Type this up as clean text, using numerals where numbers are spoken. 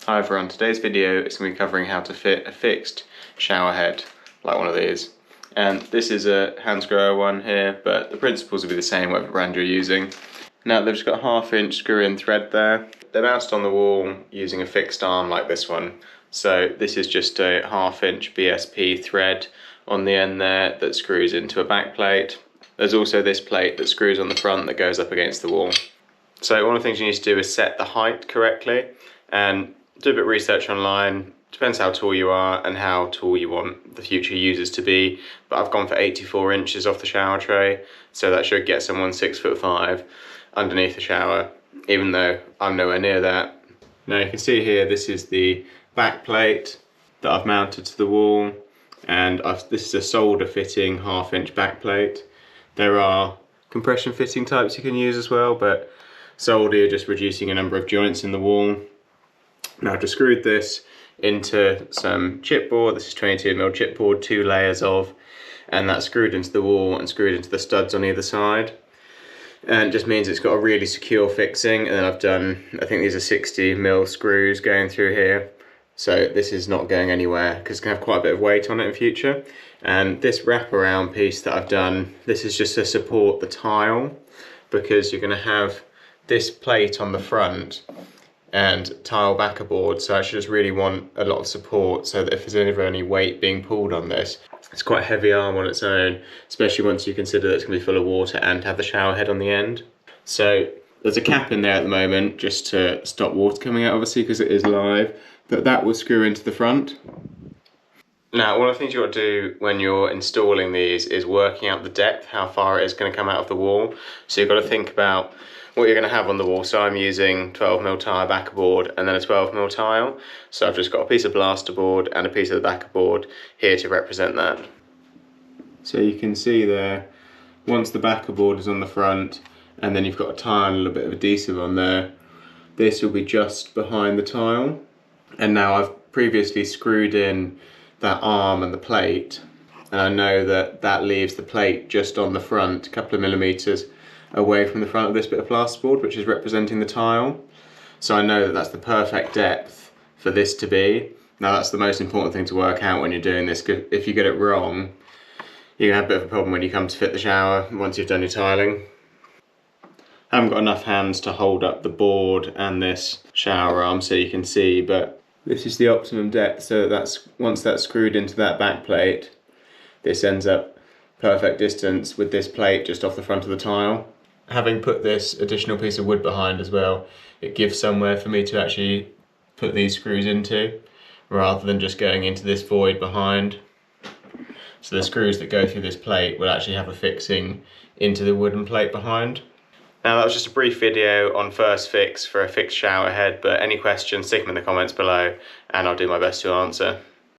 Hi everyone, today's video is going to be covering how to fit a fixed shower head like one of these. And this is a Hansgrohe one here, but the principles will be the same whatever brand you're using. Now they've just got a 1/2 inch screw-in thread there. They're mounted on the wall using a fixed arm like this one. So this is just a 1/2 inch BSP thread on the end there that screws into a back plate. There's also this plate that screws on the front that goes up against the wall. So one of the things you need to do is set the height correctly and do a bit of research online. Depends how tall you are and how tall you want the future users to be, but I've gone for 84 inches off the shower tray, so that should get someone 6'5" underneath the shower, even though I'm nowhere near that. Now you can see here, this is the back plate that I've mounted to the wall, and this is a solder fitting 1/2 inch back plate. There are compression fitting types you can use as well, but solder, you're just reducing a number of joints in the wall. Now I've just screwed this into some chipboard. This is 22mm chipboard, 2 layers of, and that's screwed into the wall and screwed into the studs on either side. And it just means it's got a really secure fixing. And then I've done, I think these are 60mm screws going through here. So this is not going anywhere because it's going to have quite a bit of weight on it in future. And this wraparound piece that I've done, this is just to support the tile, because you're going to have this plate on the front and tile backer board, so I should just really want a lot of support so that if there's ever any weight being pulled on this, it's quite a heavy arm on its own, especially once you consider that it's going to be full of water and have the shower head on the end. So there's a cap in there at the moment just to stop water coming out, obviously, because it is live, but that will screw into the front. Now, one of the things you've got to do when you're installing these is working out the depth, how far it is going to come out of the wall. So you've got to think about what you're going to have on the wall. So I'm using 12mm tile backer board and then a 12mm tile. So I've just got a piece of blaster board and a piece of the backer board here to represent that. So you can see there, once the backer board is on the front and then you've got a tile and a little bit of adhesive on there, this will be just behind the tile. And now I've previously screwed in that arm and the plate, and I know that that leaves the plate just on the front, a couple of millimeters away from the front of this bit of plasterboard, which is representing the tile. So I know that that's the perfect depth for this to be. Now that's the most important thing to work out when you're doing this, because if you get it wrong, you're gonna have a bit of a problem when you come to fit the shower once you've done your tiling. I haven't got enough hands to hold up the board and this shower arm so you can see, but this is the optimum depth, so that's once that's screwed into that back plate, this ends up perfect distance with this plate just off the front of the tile. Having put this additional piece of wood behind as well, it gives somewhere for me to actually put these screws into, rather than just going into this void behind. So the screws that go through this plate will actually have a fixing into the wooden plate behind. Now that was just a brief video on first fix for a fixed shower head, but any questions, stick them in the comments below and I'll do my best to answer.